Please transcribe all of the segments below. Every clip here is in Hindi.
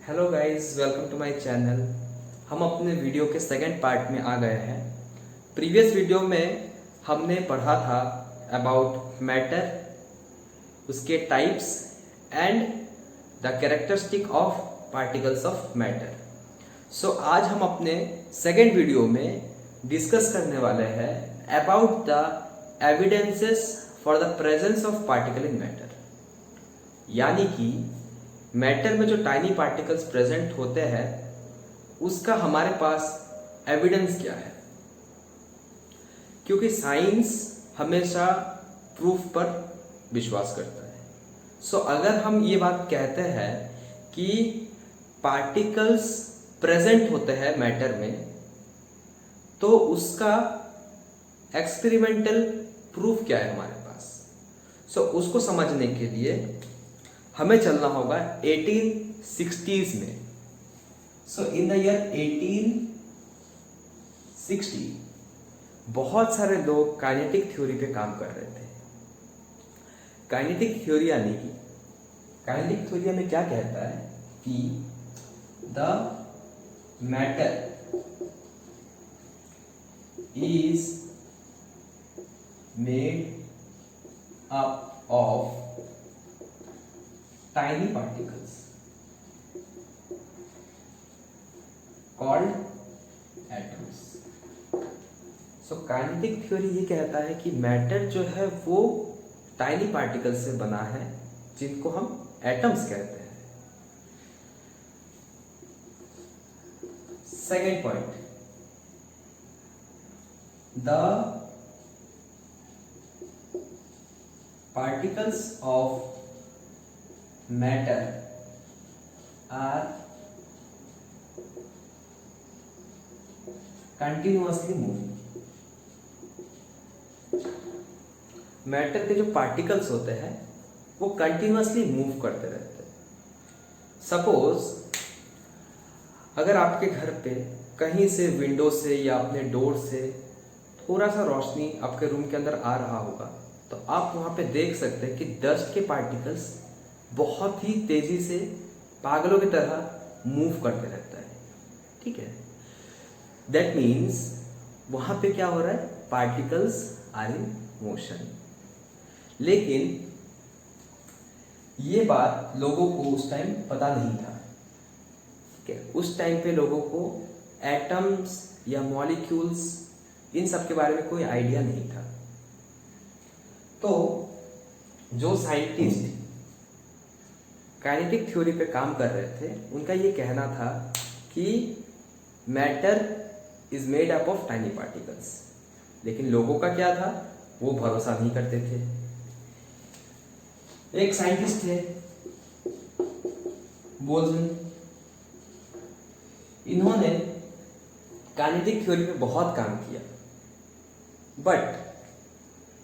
Hello guys, welcome to my channel. हम अपने वीडियो के सेकंड पार्ट में आ गए हैं। प्रीवियस वीडियो में हमने पढ़ा था अबाउट मैटर, उसके types and the characteristic of particles of matter. So आज हम अपने सेकंड वीडियो में डिस्कस करने वाले हैं about the evidences for the presence of particle in matter. यानी कि मैटर में जो टाइनी पार्टिकल्स प्रेजेंट होते हैं उसका हमारे पास एविडेंस क्या है, क्योंकि साइंस हमेशा प्रूफ पर विश्वास करता है। सो अगर हम ये बात कहते हैं कि पार्टिकल्स प्रेजेंट होते हैं मैटर में, तो उसका एक्सपेरिमेंटल प्रूफ क्या है हमारे पास। सो उसको समझने के लिए हमें चलना होगा 1860s में। सो इन द ईयर 1860 बहुत सारे लोग काइनेटिक थ्योरी पे काम कर रहे थे। काइनेटिक थ्योरी यानी कि काइनेटिक थ्योरी हमें क्या कहता है कि the matter is made up of tiny particles called atoms। So kinetic theory ये कहता है कि मैटर जो है वो टाइनी पार्टिकल से बना है, जिनको हम एटम्स कहते हैं। Second point, the particles of matter are continuously moving। Matter के जो पार्टिकल्स होते हैं वो कंटिन्यूअसली मूव करते रहते हैं। सपोज अगर आपके घर पे कहीं से विंडो से या अपने डोर से थोड़ा सा रोशनी आपके रूम के अंदर आ रहा होगा, तो आप वहां पे देख सकते हैं कि डस्ट के पार्टिकल्स बहुत ही तेजी से पागलों की तरह मूव करते रहता है। ठीक है, दैट मीन्स वहां पे क्या हो रहा है, पार्टिकल्स आर इन मोशन। लेकिन ये बात लोगों को उस टाइम पता नहीं था। ठीक है, उस टाइम पे लोगों को एटम्स या मॉलिक्यूल्स इन सब के बारे में कोई आइडिया नहीं था। तो जो साइंटिस्ट काइनेटिक थ्योरी पे काम कर रहे थे, उनका ये कहना था कि matter is made up of tiny particles. लेकिन लोगों का क्या था, वो भरोसा नहीं करते थे। एक साइंटिस्ट थे बोल्जमैन, इन्होंने काइनेटिक थ्योरी पे बहुत काम किया, बट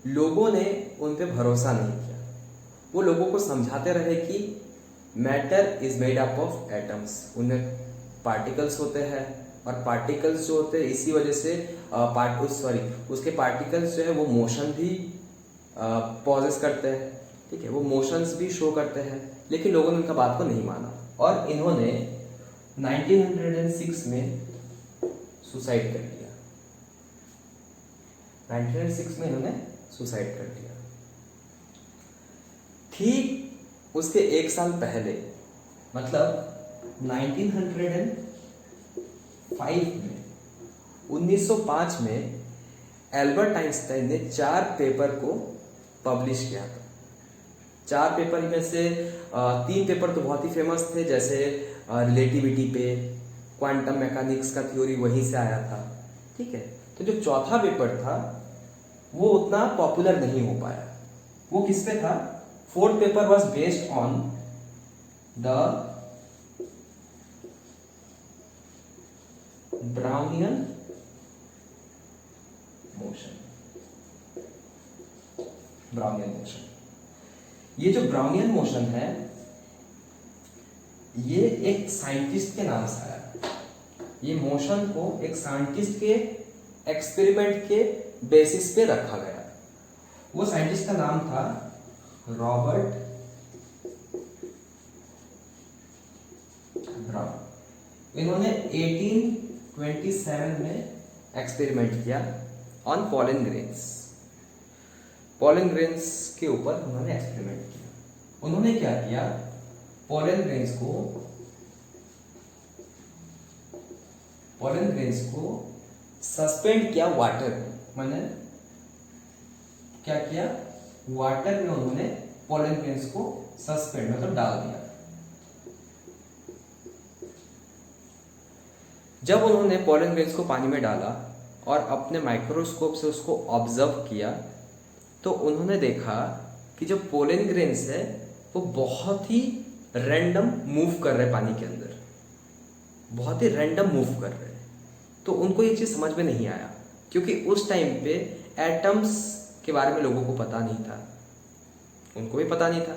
लोगों ने उन पे भरोसा नहीं किया। वो लोगों को समझाते रहे कि matter is made up of atoms, उनमें पार्टिकल्स होते हैं, और पार्टिकल्स जो होते हैं इसी वजह से उसके पार्टिकल्स जो है वो मोशन भी पॉजेस करते हैं। ठीक है, वो मोशंस भी शो करते हैं। लेकिन लोगों ने उनका बात को नहीं माना और इन्होंने 1906 में सुसाइड कर लिया। 1906 में इन्होंने सुसाइड कर लिया। ठीक उसके एक साल पहले, मतलब 1905 में एल्बर्ट आइंस्टाइन ने 4 पेपर को पब्लिश किया था। 4 पेपर में से 3 पेपर तो बहुत ही फेमस थे, जैसे रिलेटिविटी पे, क्वांटम मैकेनिक्स का थ्योरी वहीं से आया था। ठीक है, तो जो चौथा पेपर था वो उतना पॉपुलर नहीं हो पाया। वो किस पे था? Fourth paper was based on the Brownian motion. Brownian motion, ये जो ब्राउनियन मोशन है ये एक साइंटिस्ट के नाम से आया। ये मोशन को एक साइंटिस्ट के एक्सपेरिमेंट के बेसिस पे रखा गया। वो साइंटिस्ट का नाम था रॉबर्ट ब्राउन। इन्होंने 1827 में एक्सपेरिमेंट किया on pollen grains. Pollen grains के ऊपर उन्होंने एक्सपेरिमेंट किया। उन्होंने क्या किया, पोलन ग्रेन्स को सस्पेंड किया वाटर में। मैंने क्या किया, वाटर में उन्होंने पोलन ग्रेन्स को सस्पेंड मतलब डाल दिया। जब उन्होंने पोलन ग्रेन्स को पानी में डाला और अपने माइक्रोस्कोप से उसको ऑब्जर्व किया तो उन्होंने देखा कि जो पोलन ग्रेन्स है वो बहुत ही रैंडम मूव कर रहे पानी के अंदर, बहुत ही रैंडम मूव कर रहे। तो उनको ये चीज़ समझ में नहीं आया क्योंकि उस टाइम पे एटम्स के बारे में लोगों को पता नहीं था, उनको भी पता नहीं था,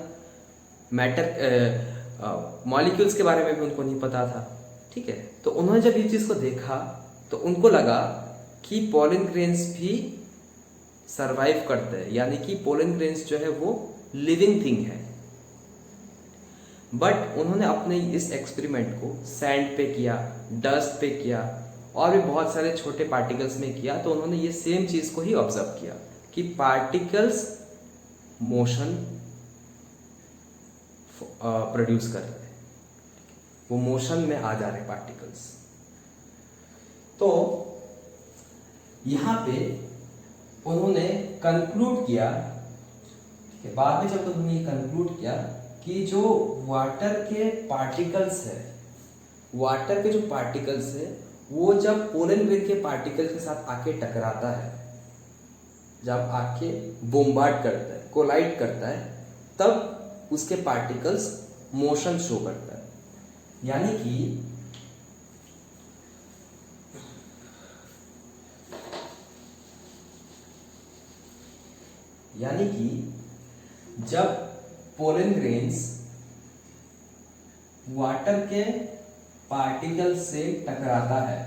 मैटर मॉलिक्यूल्स के बारे में भी उनको नहीं पता था। ठीक है, तो उन्होंने जब ये चीज़ को देखा तो उनको लगा कि पोलन ग्रेन्स भी सरवाइव करते हैं, यानी कि पोलन ग्रेन्स जो है वो लिविंग थिंग है। बट उन्होंने अपने इस एक्सपेरिमेंट को सैंड पे किया, डस्ट पे किया और भी बहुत सारे छोटे पार्टिकल्स में किया। तो उन्होंने ये सेम चीज़ को ही ऑब्जर्व किया कि पार्टिकल्स मोशन प्रोड्यूस कर रहे हैं, वो मोशन में आ जा रहे पार्टिकल्स। तो यहां पे उन्होंने कंक्लूड किया, बाद में जब उन्होंने कंक्लूड किया कि जो वाटर के पार्टिकल्स है, वाटर के जो पार्टिकल्स है वो जब पोलन ग्रेन के पार्टिकल के साथ आके टकराता है, जब आके बोम्बार्ड करता है, कोलाइड करता है, तब उसके पार्टिकल्स मोशन शो करता है। यानी कि जब पोलन ग्रेन्स वाटर के पार्टिकल से टकराता है,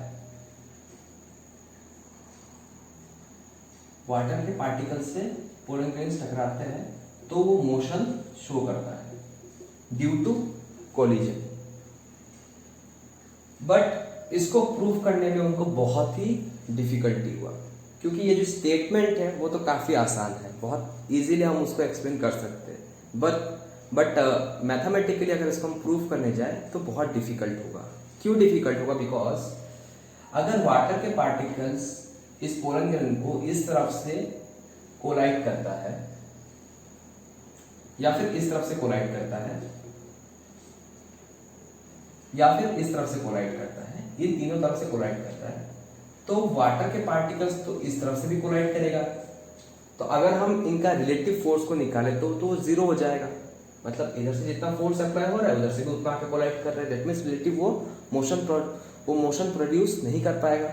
वाटर के पार्टिकल से पोलन ग्रेन्स टकराते हैं तो वो मोशन शो करता है ड्यू टू कोलिजन। बट इसको प्रूव करने में उनको बहुत ही डिफिकल्टी हुआ क्योंकि ये जो स्टेटमेंट है वो तो काफ़ी आसान है, बहुत इजीली हम उसको एक्सप्लेन कर सकते हैं। बट मैथमेटिकली अगर इसको हम प्रूव करने जाए तो बहुत डिफिकल्ट होगा। क्यों डिफिकल्ट होगा? बिकॉज अगर वाटर के पार्टिकल्स इस पोलन ग्रेन को इस तरफ से कोलाइड करता है या फिर इस तरफ से कोलाइड करता है या फिर इस तरफ से कोलाइड करता है, इन तीनों तरफ से कोलाइड करता है, तो वाटर के पार्टिकल्स तो इस तरफ से भी कोलाइड करेगा। तो अगर हम इनका रिलेटिव फोर्स को निकालें तो जीरो हो जाएगा। मतलब इधर से जितना फोर्स अप्लाई हो रहा है उधर से भी उतना आके कोलाइड कर रहे हैं। दैट मींस रिलेटिव वो मोशन प्रोड्यूस नहीं कर पाएगा।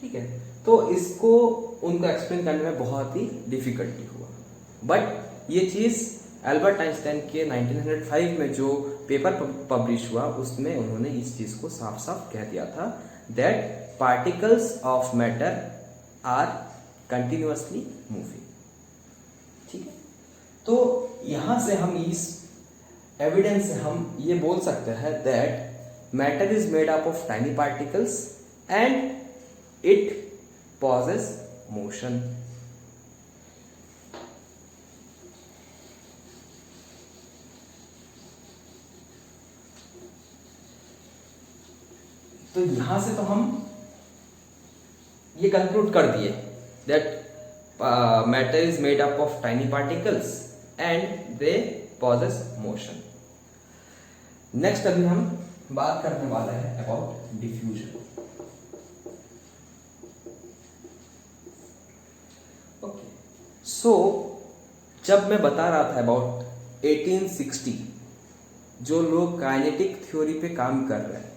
ठीक है, तो इसको उनको एक्सप्लेन करने में बहुत ही डिफिकल्टी हुआ। बट ये चीज़ एल्बर्ट आइंस्टाइन के 1905 में जो पेपर पब्लिश हुआ उसमें उन्होंने इस चीज़ को साफ साफ कह दिया था that particles of matter are continuously moving. ठीक है, तो यहां से हम इस एविडेंस से हम ये बोल सकते हैं that matter is made up of tiny particles and it possess motion. तो यहां से तो हम ये कंक्लूड कर दिए that matter is made up of tiny particles and they possess motion. Next अभी हम बात करने वाले हैं अबाउट डिफ्यूजन। ओके, सो जब मैं बता रहा था अबाउट 1860 जो लोग काइनेटिक थ्योरी पे काम कर रहे हैं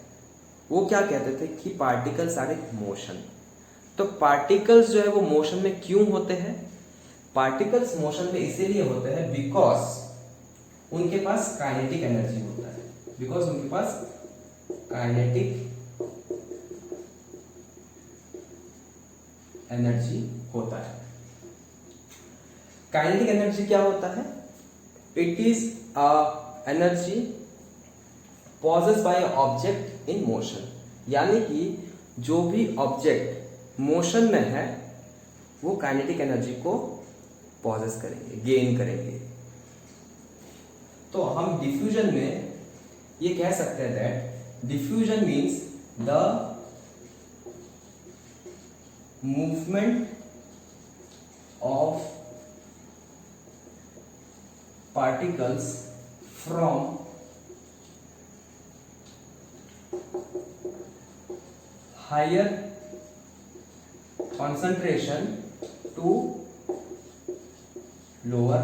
वो क्या कहते थे कि पार्टिकल्स आर इन मोशन। तो पार्टिकल्स जो है वो मोशन में क्यों होते हैं? पार्टिकल्स मोशन में इसीलिए होते हैं बिकॉज उनके पास काइनेटिक एनर्जी होता है, बिकॉज उनके पास काइनेटिक एनर्जी होता है। काइनेटिक एनर्जी क्या होता है? It is a energy possess by object in motion, यानी कि जो भी ऑब्जेक्ट मोशन में है वो काइनेटिक एनर्जी को पॉजेस करेंगे, गेन करेंगे। तो हम डिफ्यूजन में ये कह सकते हैं that diffusion means the movement of particles from higher concentration to lower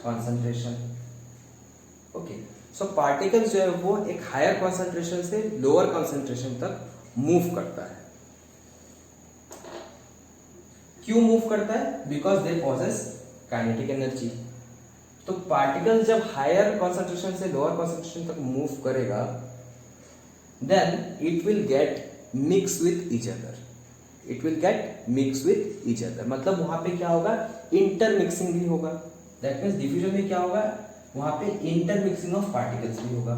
concentration। Okay, so particles जो है वो एक हायर कॉन्सेंट्रेशन से लोअर कॉन्सेंट्रेशन तक मूव करता है। क्यों मूव करता है? Because they possess kinetic energy. तो पार्टिकल जब हायर कॉन्सेंट्रेशन से लोअर कॉन्सेंट्रेशन तक मूव करेगा then it will get mixed with each other, it will get mixed with each other। मतलब वहां पे क्या होगा? इंटरमिक्सिंग भी होगा। दैट मीन्स डिफ्यूजन में क्या होगा? वहां पे इंटरमिक्सिंग ऑफ पार्टिकल्स भी होगा।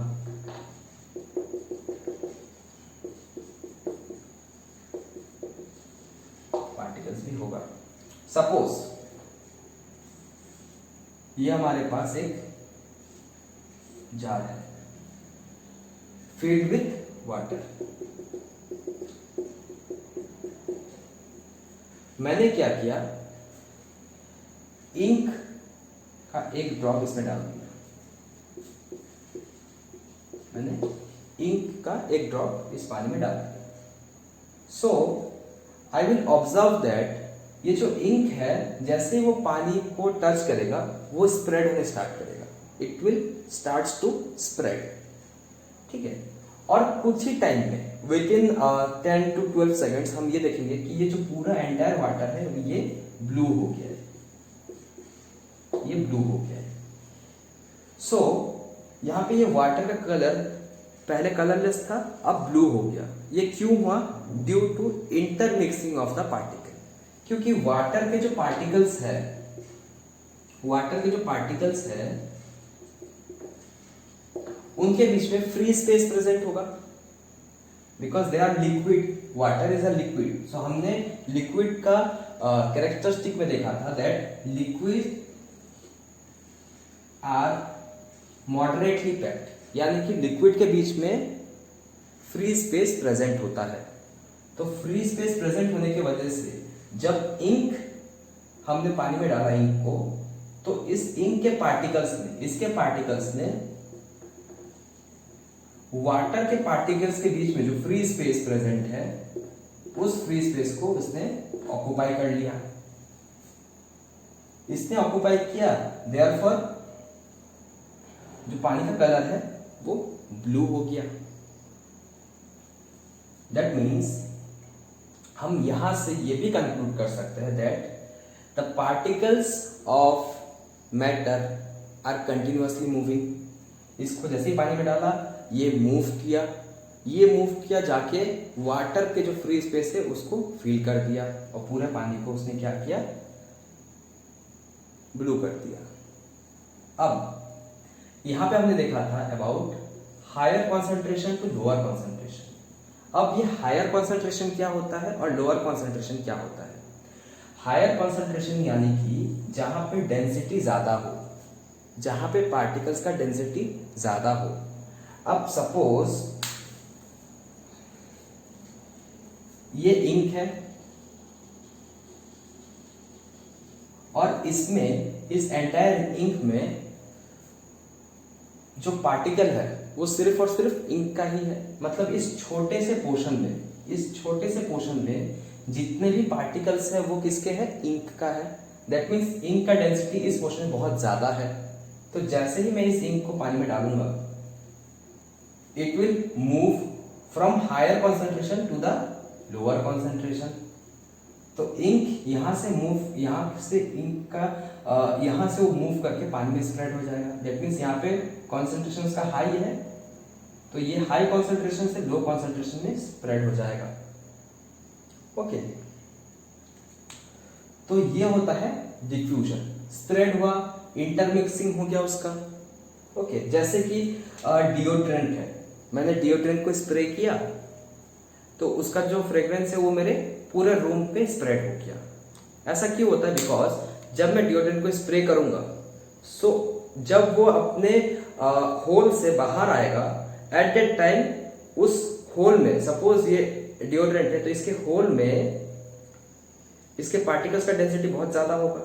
पार्टिकल्स भी होगा। सपोज ये हमारे पास एक जार है filled with वाटर। मैंने क्या किया? इंक का एक ड्रॉप इसमें डाल दिया। मैंने इंक का एक ड्रॉप इस पानी में डाल दिया। सो आई विल ऑब्जर्व दैट ये जो इंक है जैसे वो पानी को टच करेगा वो स्प्रेड होने स्टार्ट करेगा। It will starts to spread. ठीक है, और कुछ ही टाइम में विद इन 10 to 12 सेकेंड्स हम ये देखेंगे कि ये जो पूरा एंटायर वाटर है ये ब्लू हो गया है, ये ब्लू हो गया है। सो यहाँ पे ये वाटर का कलर पहले कलरलेस था, अब ब्लू हो गया। ये क्यों हुआ? Due to intermixing of the particle. क्योंकि वाटर के जो पार्टिकल्स है, वाटर के जो पार्टिकल्स है उनके बीच में फ्री स्पेस प्रेजेंट होगा because they are liquid. Water is a liquid. So हमने लिक्विड का कैरेक्टरिस्टिक में देखा था that liquid are moderately packed, यानी कि लिक्विड के बीच में फ्री स्पेस प्रेजेंट होता है। तो फ्री स्पेस प्रेजेंट होने की वजह से जब इंक हमने पानी में डाला इंक को, तो इस इंक के पार्टिकल्स ने, इसके पार्टिकल्स ने वाटर के पार्टिकल्स के बीच में जो फ्री स्पेस प्रेजेंट है उस फ्री स्पेस को इसने ऑक्युपाई कर लिया। इसने ऑक्युपाई किया, देयरफॉर जो पानी का कलर है वो ब्लू हो गया। दैट मीन्स हम यहां से ये भी कंक्लूड कर सकते हैं that the particles of matter are continuously moving. इसको जैसे ही पानी में डाला ये मूव किया, ये मूव किया जाके वाटर के जो फ्री स्पेस है उसको फिल कर दिया और पूरे पानी को उसने क्या किया? ब्लू कर दिया। अब यहां पे हमने देखा था about higher concentration to lower concentration. अब ये हायर कॉन्सेंट्रेशन क्या होता है और लोअर कॉन्सेंट्रेशन क्या होता है? हायर कॉन्सेंट्रेशन यानी कि जहां पे डेंसिटी ज्यादा हो, जहां पे पार्टिकल्स का डेंसिटी ज्यादा हो। अब सपोज ये इंक है और इसमें, इस एंटायर इंक में जो पार्टिकल है वो सिर्फ और सिर्फ इंक का ही है। मतलब इस छोटे से पोर्शन में, इस छोटे से पोर्शन में जितने भी पार्टिकल्स है वो किसके हैं? इंक का है। दैट मीन्स इंक का डेंसिटी इस पोर्शन में बहुत ज्यादा है। तो जैसे ही मैं इस इंक को पानी में डालूंगा it will move from higher concentration to the lower concentration। तो इंक यहां से मूव, यहां से इंक का यहां से वो मूव करके पानी में स्प्रेड हो जाएगा। दैट मीन्स यहाँ पे कॉन्सेंट्रेशन उसका हाई है तो ये हाई कॉन्सेंट्रेशन से लो कॉन्सेंट्रेशन में स्प्रेड हो जाएगा। ओके, तो ये होता है डिफ्यूजन। स्प्रेड हुआ, इंटरमिक्सिंग हो गया उसका, ओके, जैसे कि डिओड्रेंट है, मैंने डिओड्रेंट को स्प्रे किया तो उसका जो फ्रेग्रेंस है वो मेरे पूरे रूम पे स्प्रेड हो गया। ऐसा क्यों होता है? बिकॉज जब मैं डिओड्रेंट को स्प्रे करूंगा, सो जब वो अपने होल से बाहर आएगा, एट दैट टाइम उस होल में, सपोज ये डिओड्रेंट है तो इसके होल में इसके पार्टिकल्स का डेंसिटी बहुत ज्यादा होगा।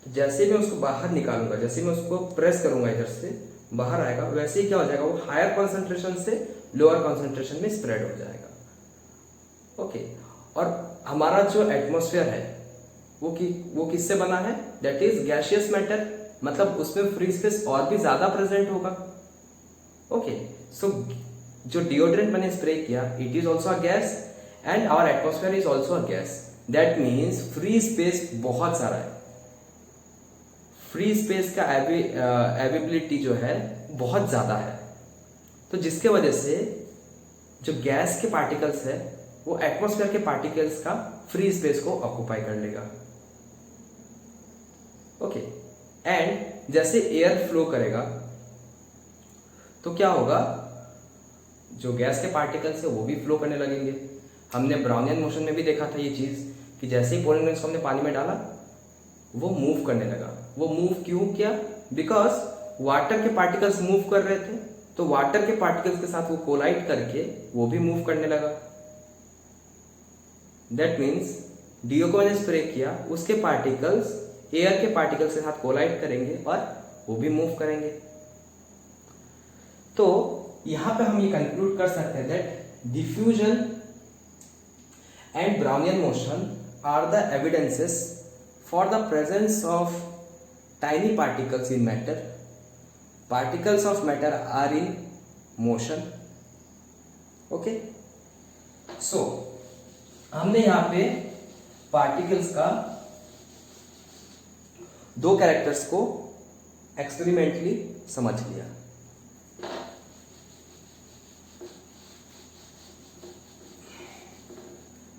तो जैसे ही मैं उसको बाहर निकालूंगा, जैसे ही मैं उसको प्रेस करूंगा इधर से बाहर आएगा, वैसे ही क्या हो जाएगा, वो हायर कॉन्सेंट्रेशन से लोअर कॉन्सेंट्रेशन में स्प्रेड हो जाएगा। ओके, और हमारा जो एटमॉस्फेयर है वो किससे बना है? दैट इज गैसियस मैटर, मतलब उसमें फ्री स्पेस और भी ज्यादा प्रेजेंट होगा। ओके, सो जो डिओड्रेंट मैंने स्प्रे किया, it is also a gas and our atmosphere is also a gas. That means free space बहुत सारा है, फ्री स्पेस का अवेलेबिलिटी जो है बहुत ज्यादा है। तो जिसके वजह से जो गैस के पार्टिकल्स है वो एटमॉस्फेयर के पार्टिकल्स का फ्री स्पेस को ऑक्यूपाई कर लेगा। ओके, एंड जैसे एयर फ्लो करेगा तो क्या होगा, जो गैस के पार्टिकल्स है वो भी फ्लो करने लगेंगे। हमने ब्राउनियन मोशन में भी देखा था ये चीज कि जैसे ही पोलैरिटी को हमने पानी में डाला वो मूव करने लगा। वो मूव क्यों किया? बिकॉज वाटर के पार्टिकल्स मूव कर रहे थे, तो वाटर के पार्टिकल्स के साथ वो कोलाइड करके वो भी मूव करने लगा। दैट मीन्स डीओ को मैंने स्प्रे किया, उसके पार्टिकल्स एयर के पार्टिकल्स के साथ कोलाइड करेंगे और वो भी मूव करेंगे। तो यहां पे हम ये कंक्लूड कर सकते हैं that diffusion and Brownian motion are the evidences for the presence of tiny particles in matter. Particles of matter are in motion. Okay, so हमने यहाँ पे पार्टिकल्स का दो कैरेक्टर्स को एक्सपेरिमेंटली समझ लिया।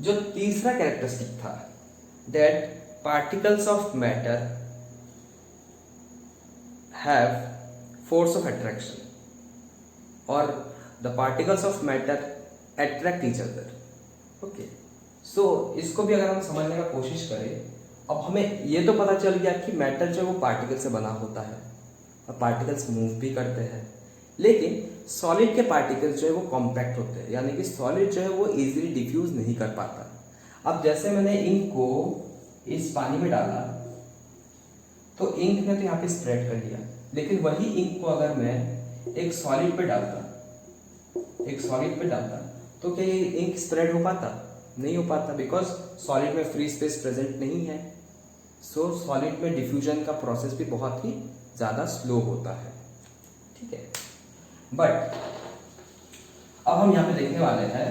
जो तीसरा कैरेक्टरिस्टिक था, that particles of matter have force of attraction or the particles of matter attract each other. Okay, so इसको भी अगर हम समझने का कोशिश करें, अब हमें ये तो पता चल गया कि मैटर जो है वो पार्टिकल से बना होता है और पार्टिकल्स मूव भी करते हैं, लेकिन सॉलिड के पार्टिकल्स जो है वो कॉम्पैक्ट होते हैं, यानी कि सॉलिड जो है वो इजीली डिफ्यूज नहीं कर पाता। अब जैसे मैंने इंक को इस पानी में डाला तो इंक ने तो यहाँ पे स्प्रेड कर लिया, लेकिन वही इंक को अगर मैं एक सॉलिड पे डालता तो क्या ये इंक स्प्रेड हो पाता? नहीं हो पाता, बिकॉज सॉलिड में फ्री स्पेस प्रेजेंट नहीं है। सो सॉलिड में डिफ्यूजन का प्रोसेस भी बहुत ही ज्यादा स्लो होता है। ठीक है, बट अब हम यहाँ पे देखने वाले हैं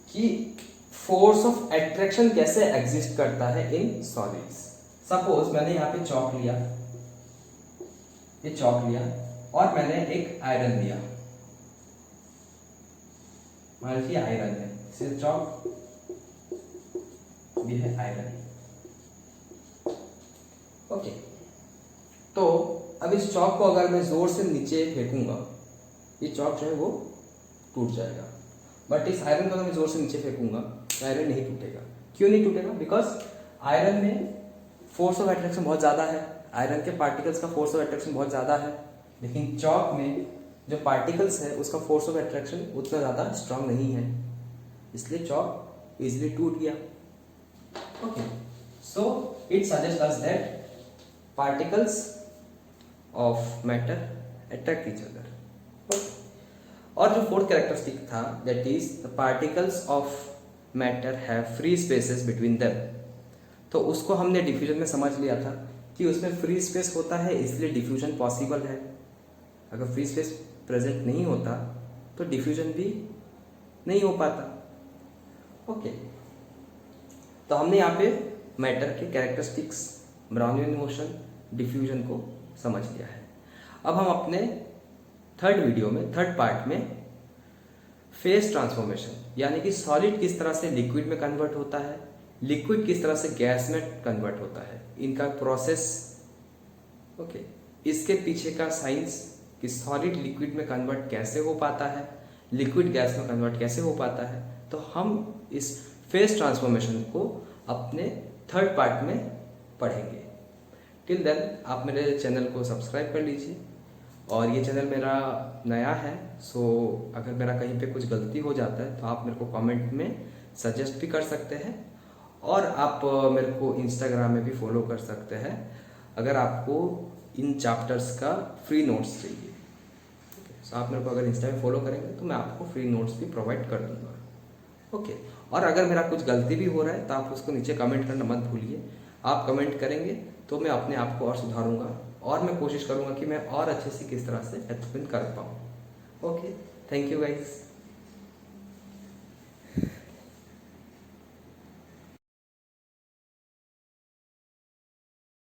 कि फोर्स ऑफ एट्रैक्शन कैसे एग्जिस्ट करता है इन सॉलिड्स। सपोज मैंने यहाँ पे चॉक लिया, ये चॉक लिया और मैंने एक आयरन लिया, मान लीजिए आयरन है, सिर्फ चॉक भी है आयरन। ओके, तो अब इस चॉक को अगर मैं जोर से नीचे फेंकूंगा, ये चॉक जो है वो टूट जाएगा, बट इस आयरन को अगर मैं जोर से नीचे फेंकूंगा तो आयरन नहीं टूटेगा। क्यों नहीं टूटेगा? बिकॉज आयरन में फोर्स ऑफ अट्रैक्शन बहुत ज्यादा है, आयरन के पार्टिकल्स का फोर्स ऑफ अट्रैक्शन बहुत ज्यादा है, लेकिन चॉक में जो पार्टिकल्स है उसका फोर्स ऑफ अट्रैक्शन उतना ज्यादा स्ट्रांग नहीं है, इसलिए चॉक इजिली टूट गया। Okay, so it suggest us that particles of matter attract each other. और जो फोर्थ कैरेक्टरिस्टिक था, that is the particles of matter have free spaces between them. तो उसको हमने डिफ्यूजन में समझ लिया था कि उसमें फ्री स्पेस होता है, इसलिए डिफ्यूजन पॉसिबल है। अगर फ्री स्पेस प्रेजेंट नहीं होता तो डिफ्यूजन भी नहीं हो पाता। ओके, तो हमने यहाँ पे मैटर के कैरेक्टरिस्टिक्स, ब्राउनियन मोशन, डिफ्यूजन को समझ लिया है। अब हम अपने थर्ड पार्ट में फेज ट्रांसफॉर्मेशन, यानी कि सॉलिड किस तरह से लिक्विड में कन्वर्ट होता है, लिक्विड किस तरह से गैस में कन्वर्ट होता है, इनका प्रोसेस, ओके, इसके पीछे का साइंस कि सॉलिड लिक्विड में कन्वर्ट कैसे हो पाता है, लिक्विड गैस में कन्वर्ट कैसे हो पाता है, तो हम इस फेज ट्रांसफॉर्मेशन को अपने थर्ड पार्ट में पढ़ेंगे। टिल देन आप मेरे चैनल को सब्सक्राइब कर लीजिए, और ये चैनल मेरा नया है, सो अगर मेरा कहीं पे कुछ गलती हो जाता है तो आप मेरे को कमेंट में सजेस्ट भी कर सकते हैं, और आप मेरे को इंस्टाग्राम में भी फॉलो कर सकते हैं अगर आपको इन चैप्टर्स का फ्री नोट्स चाहिए। सो आप मेरे को अगर इंस्टा में फॉलो करेंगे तो मैं आपको फ्री नोट्स भी प्रोवाइड कर दूंगा। ओके, और अगर मेरा कुछ गलती भी हो रहा है तो आप उसको नीचे कमेंट करना मत भूलिए। आप कमेंट करेंगे तो मैं अपने आप को और सुधारूंगा, और मैं कोशिश करूंगा कि मैं और अच्छे से किस तरह से एक्सप्लेन कर पाऊँ। Okay, thank you guys.